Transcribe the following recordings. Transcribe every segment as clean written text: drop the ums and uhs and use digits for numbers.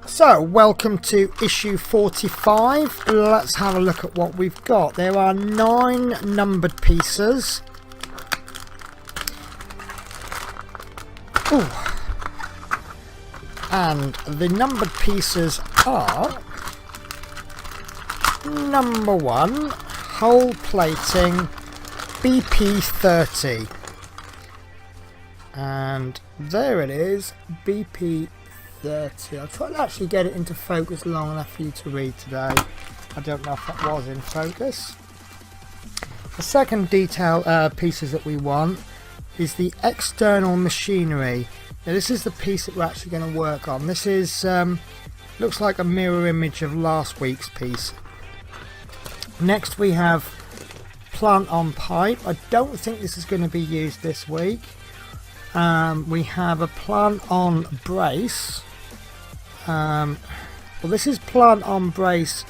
So, welcome to issue 45. Let's have a look at what we've got. There are 9 numbered pieces. Ooh. And the numbered pieces are number 1, hull plating BP30. And there it is, BP30. I'll try to actually get it into focus long enough for you to read today. I don't know if that was in focus. The second detail pieces that we want is the external machinery. Now this is the piece that we're actually going to work on. This is looks like a mirror image of last week's piece. Next we have plant on pipe. I don't think this is going to be used this week. We have a plant on brace. Well, this is plant on brace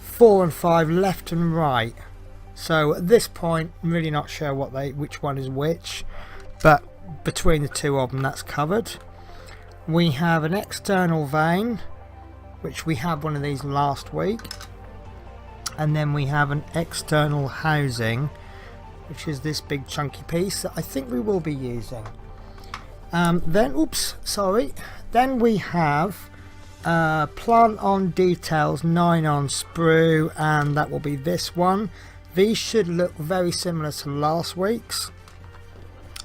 4 and 5, left and right. So at this point, I'm really not sure which one is which, but between the two of them, that's covered. We have an external vane, which we had one of these last week, and then we have an external housing, which is this big chunky piece that I think we will be using. Then we have plant on details 9 on sprue, and that will be this one. These should look very similar to last week's,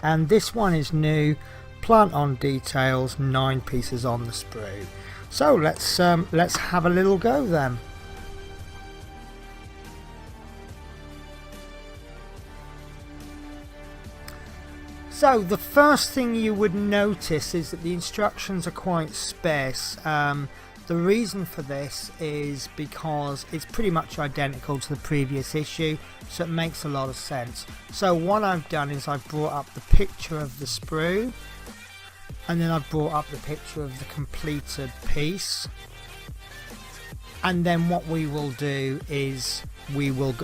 and this one is new, plant on details 9 pieces on the sprue. So let's have a little go then. So the first thing you would notice is that the instructions are quite sparse. The reason for this is because it's pretty much identical to the previous issue, so it makes a lot of sense. So what I've done is I've brought up the picture of the sprue, and then I've brought up the picture of the completed piece, and then what we will do is we will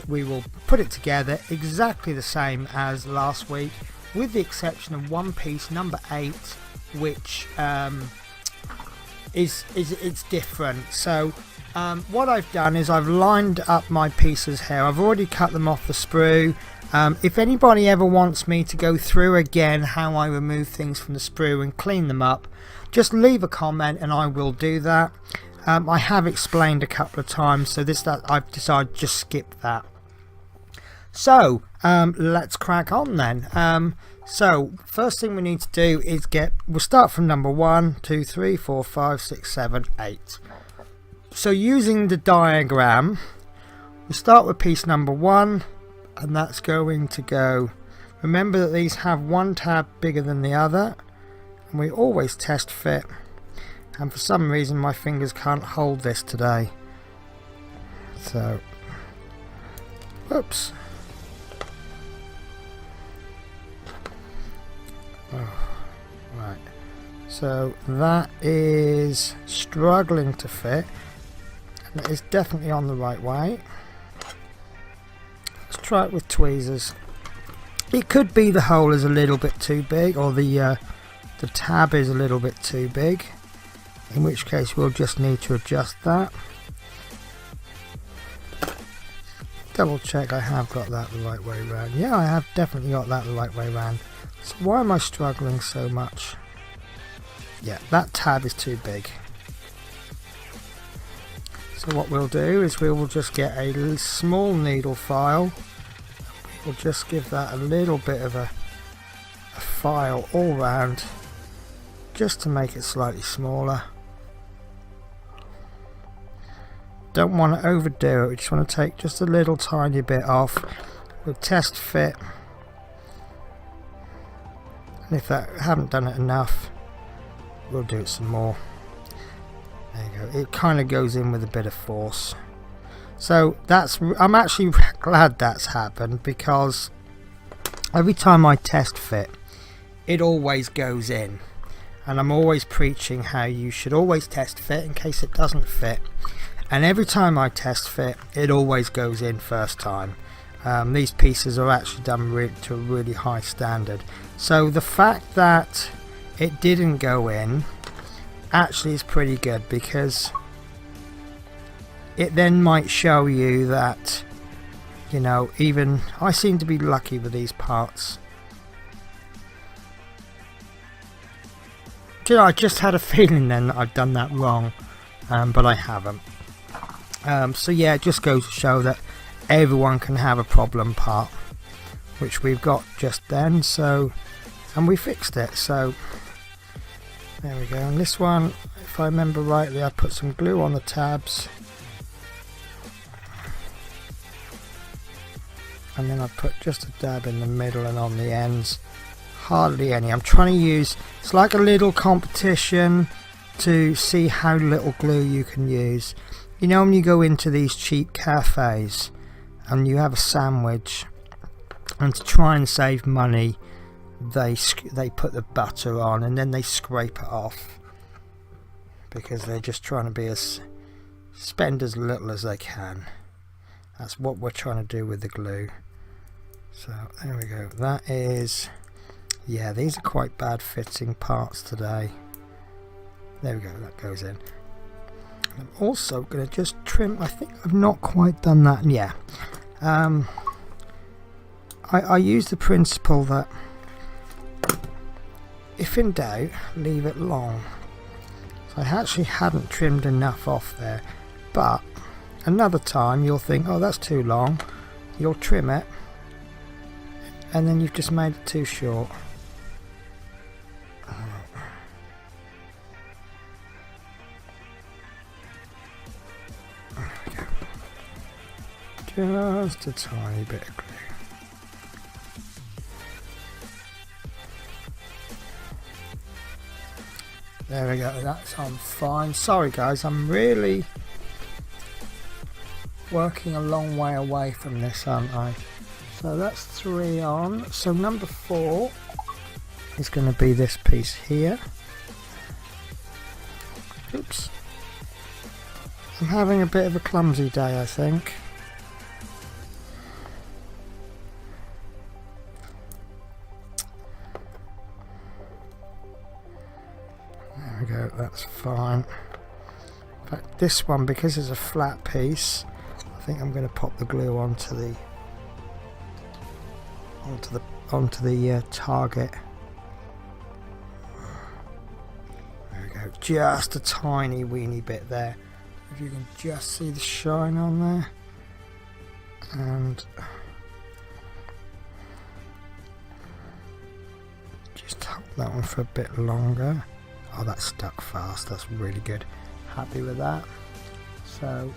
put it together exactly the same as last week, with the exception of one piece, number 8, which it's different. So what I've done is I've lined up my pieces here. I've already cut them off the sprue. If anybody ever wants me to go through again how I remove things from the sprue and clean them up, just leave a comment and I will do that. I have explained a couple of times, so I've decided to just skip that. So let's crack on then. So first thing we need to do is we'll start from number 1, 2, 3, 4, 5, 6, 7, 8. So using the diagram, we start with piece number 1, and that's going to go, remember that these have one tab bigger than the other, and we always test fit, and for some reason my fingers can't hold this today, so whoops. Oh, right, so that is struggling to fit, and it is definitely on the right way. Let's try it with tweezers. It could be the hole is a little bit too big, or the tab is a little bit too big, in which case we'll just need to adjust that. Double check I have got that the right way around. Yeah, I have definitely got that the right way around. So why am I struggling so much? Yeah, that tab is too big. So what we'll do is we will just get a small needle file. We'll just give that a little bit of a file all round, just to make it slightly smaller. Don't want to overdo it, we just want to take just a little tiny bit off. We'll test fit. And if I haven't done it enough, we'll do it some more. There you go. It kind of goes in with a bit of force. So I'm actually glad that's happened, because every time I test fit, it always goes in. And I'm always preaching how you should always test fit in case it doesn't fit. And every time I test fit, it always goes in first time. These pieces are actually done to a really high standard. So the fact that it didn't go in actually is pretty good, because it then might show you that, you know, even I seem to be lucky with these parts. Do you know, I just had a feeling then that I'd done that wrong, but I haven't. So yeah, it just goes to show that everyone can have a problem part, which we've got just then. So, and we fixed it. So there we go. And this one, if I remember rightly, I put some glue on the tabs, and then I put just a dab in the middle and on the ends. Hardly any. I'm trying to use, it's like a little competition to see how little glue you can use. You know, when you go into these cheap cafes and you have a sandwich, and to try and save money, they put the butter on and then they scrape it off, because they're just trying to be spend as little as they can. That's what we're trying to do with the glue. So there we go. That is, yeah, these are quite bad fitting parts today. There we go, that goes in. I'm also going to just trim, I think I've not quite done that, yeah. I use the principle that if in doubt, leave it long. So I actually hadn't trimmed enough off there, but another time you'll think, oh, that's too long. You'll trim it, and then you've just made it too short. Just a tiny bit of glue. There we go, that's on fine. Sorry guys, I'm really working a long way away from this, aren't I? So that's 3 on. So number 4 is going to be this piece here. Oops. I'm having a bit of a clumsy day, I think. There we go, that's fine. In fact, this one, because it's a flat piece, I think I'm going to pop the glue onto the target. There we go, just a tiny weeny bit there. If you can just see the shine on there, and just hold that one for a bit longer. Oh, that's stuck fast, that's really good. Happy with that. So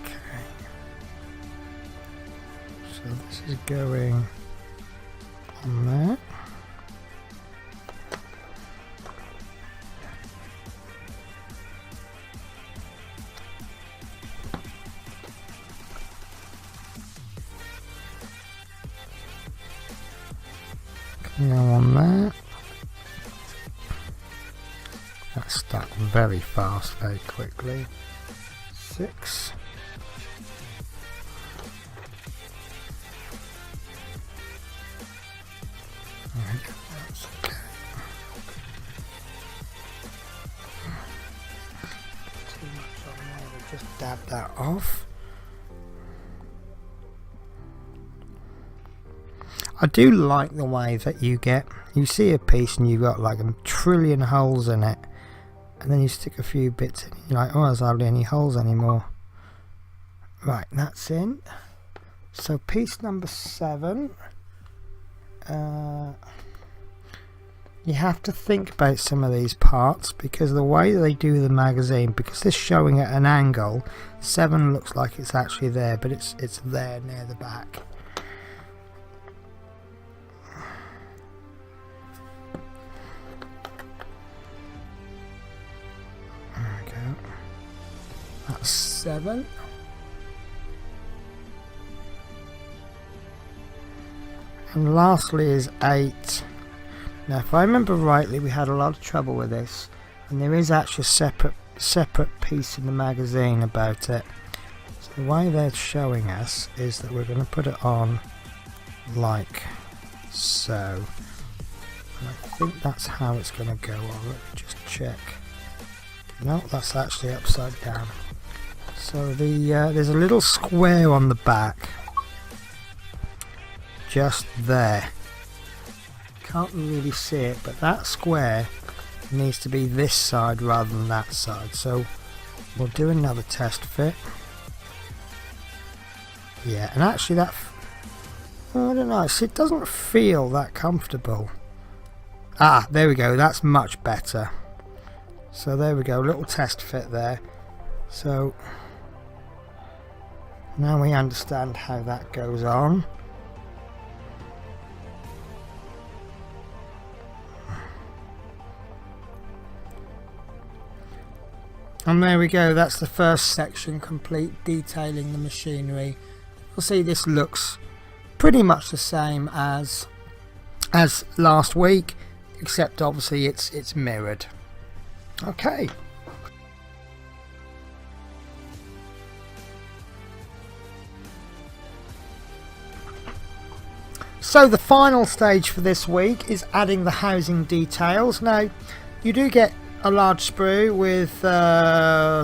okay, so this is going on there. Go on there. That stuck very fast, very quickly. 6. That's okay. Too much on there, we'll just dab that off. I do like the way that you see a piece and you've got like a trillion holes in it, and then you stick a few bits in, you're like, oh, there's hardly any holes anymore. Right, that's in. So piece number 7, you have to think about some of these parts, because the way they do the magazine, because they're showing at an angle, 7 looks like it's actually there, but it's there near the back. That's 7. And lastly is 8. Now if I remember rightly, we had a lot of trouble with this, and there is actually a separate piece in the magazine about it. So the way they're showing us is that we're going to put it on like so. And I think that's how it's going to go. Let me just check. No, that's actually upside down. So there's a little square on the back, just there. Can't really see it, but that square needs to be this side rather than that side. So we'll do another test fit. Yeah, and actually that, I don't know, it doesn't feel that comfortable. Ah, there we go, that's much better. So there we go, little test fit there. So now we understand how that goes on. And there we go, that's the first section complete, detailing the machinery. You'll see this looks pretty much the same as last week, except obviously it's mirrored. Okay. So the final stage for this week is adding the housing details. Now you do get a large sprue with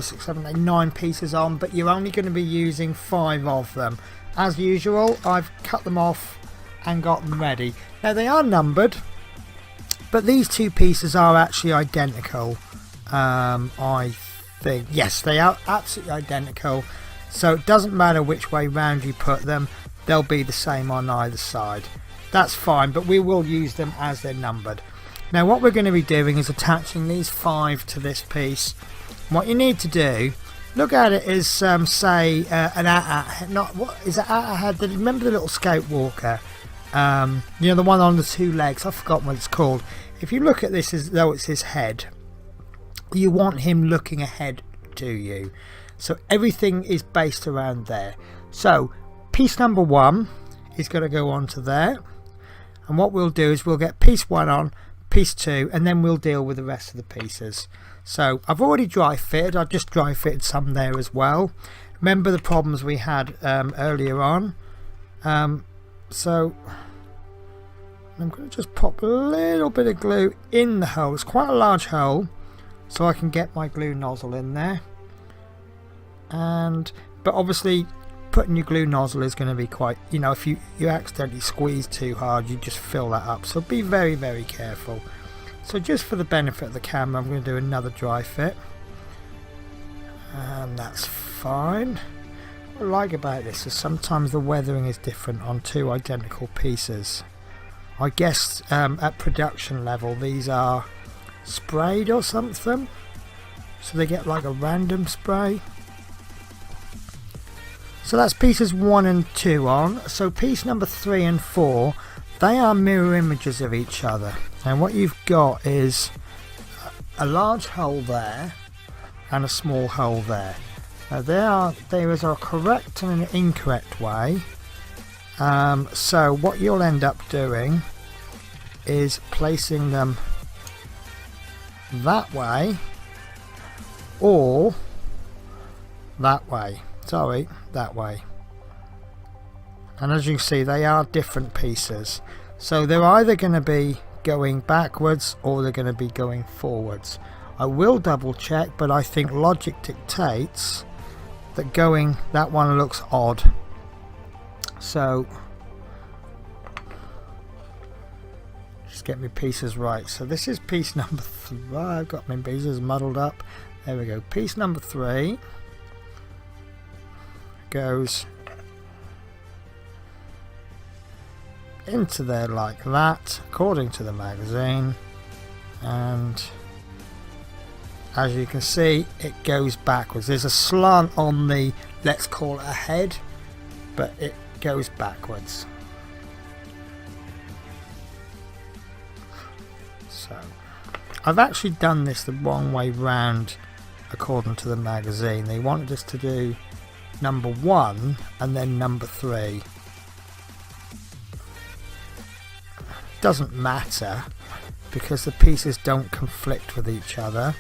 6, 7, 8, 9 pieces on, but you're only going to be using 5 of them. As usual, I've cut them off and got them ready. Now they are numbered, but these 2 pieces are actually identical. I think, yes, they are absolutely identical, so it doesn't matter which way round you put them, they'll be the same on either side. That's fine, but we will use them as they're numbered. Now what we're going to be doing is attaching these 5 to this piece. What you need to do, look at it as say an AT-AT, not what is it, AT-AT, remember the little scout walker, you know, the one on the 2 legs, I've forgotten what it's called. If you look at this as though it's his head, you want him looking ahead to you, so everything is based around there. So piece number 1 is going to go onto there, and what we'll do is we'll get piece 1 on, piece 2, and then we'll deal with the rest of the pieces. So I've already dry fitted, I've just dry fitted some there as well. Remember the problems we had earlier on. So I'm going to just pop a little bit of glue in the hole. It's quite a large hole, so I can get my glue nozzle in there. But obviously putting your glue nozzle is going to be quite, you know, if you accidentally squeeze too hard, you just fill that up, so be very, very careful. So just for the benefit of the camera, I'm going to do another dry fit, and that's fine. What I like about this is sometimes the weathering is different on 2 identical pieces. I guess at production level these are sprayed or something, so they get like a random spray. So that's pieces 1 and 2 on. So piece number 3 and 4, they are mirror images of each other. And what you've got is a large hole there and a small hole there. Now there is a correct and an incorrect way. So what you'll end up doing is placing them that way or that way. Sorry, that way. And as you can see, they are different pieces, so they're either going to be going backwards or they're going to be going forwards. I will double check, but I think logic dictates that going that one looks odd, so just get my pieces right. So this is piece number 3. I've got my pieces muddled up. There we go. Piece number 3 goes into there like that, according to the magazine, and as you can see, it goes backwards. There's a slant on the, let's call it a head, but it goes backwards. So I've actually done this the wrong way round according to the magazine. They wanted us to do number 1 and then number 3. Doesn't matter because the pieces don't conflict with each other.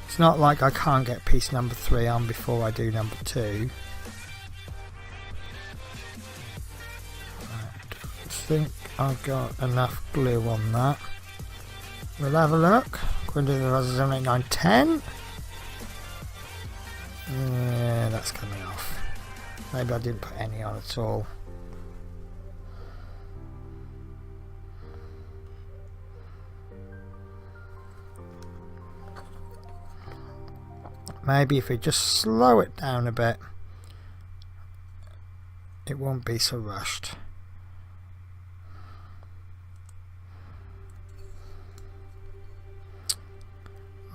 It's not like I can't get piece number 3 on before I do number 2. 1, 2, think I've got enough glue on that. We'll have a look. Going to do the 7, 8, 9, 10. Yeah, that's coming off. Maybe I didn't put any on at all. Maybe if we just slow it down a bit, it won't be so rushed.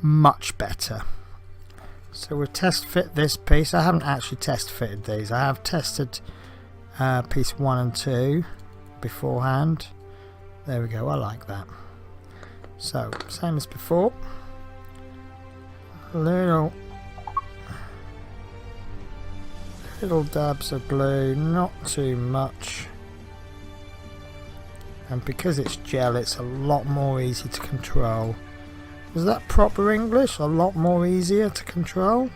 Much better. So we'll test fit this piece. I haven't actually test fitted these. I have tested piece 1 and 2 beforehand. There we go, I like that. So same as before. Little dabs of glue, not too much. And because it's gel, it's a lot more easy to control. Is that proper English? A lot more easier to control?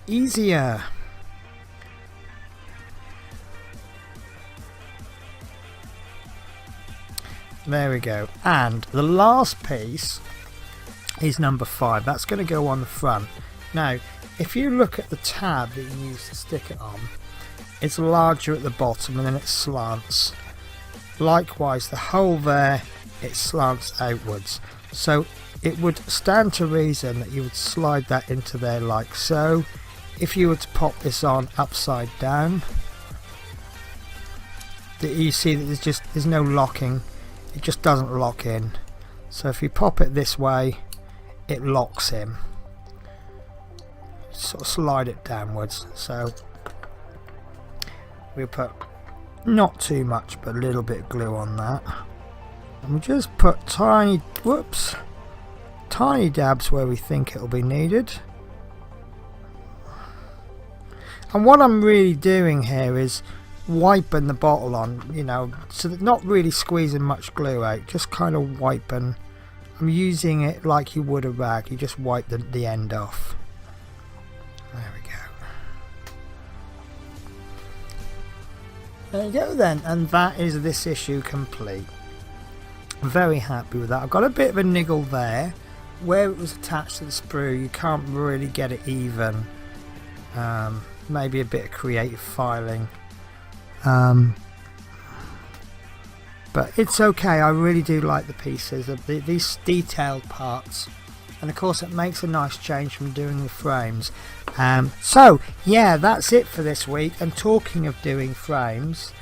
Easier. There we go. And the last piece is number 5. That's going to go on the front. Now, if you look at the tab that you use to stick it on, it's larger at the bottom and then it slants. Likewise, the hole there, it slants outwards. So it would stand to reason that you would slide that into there like so. If you were to pop this on upside down, you see that there's no locking. It just doesn't lock in. So if you pop it this way, it locks in. Sort of slide it downwards. So we'll put not too much, but a little bit of glue on that. And we just put tiny dabs where we think it'll be needed. And what I'm really doing here is wiping the bottle on, you know, so that not really squeezing much glue out, just kind of wiping. I'm using it like you would a rag. You just wipe the end off. There we go. There you go then, and that is this issue complete. I'm very happy with that. I've got a bit of a niggle there where it was attached to the sprue. You can't really get it even. Maybe a bit of creative filing, but it's okay. I really do like the pieces of these detailed parts, and of course it makes a nice change from doing the frames. So yeah, that's it for this week. And talking of doing frames,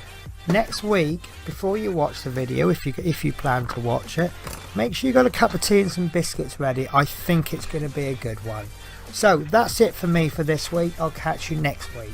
next week, before you watch the video, if you plan to watch it, make sure you got a cup of tea and some biscuits ready. I think it's going to be a good one. So that's it for me for this week. I'll catch you next week.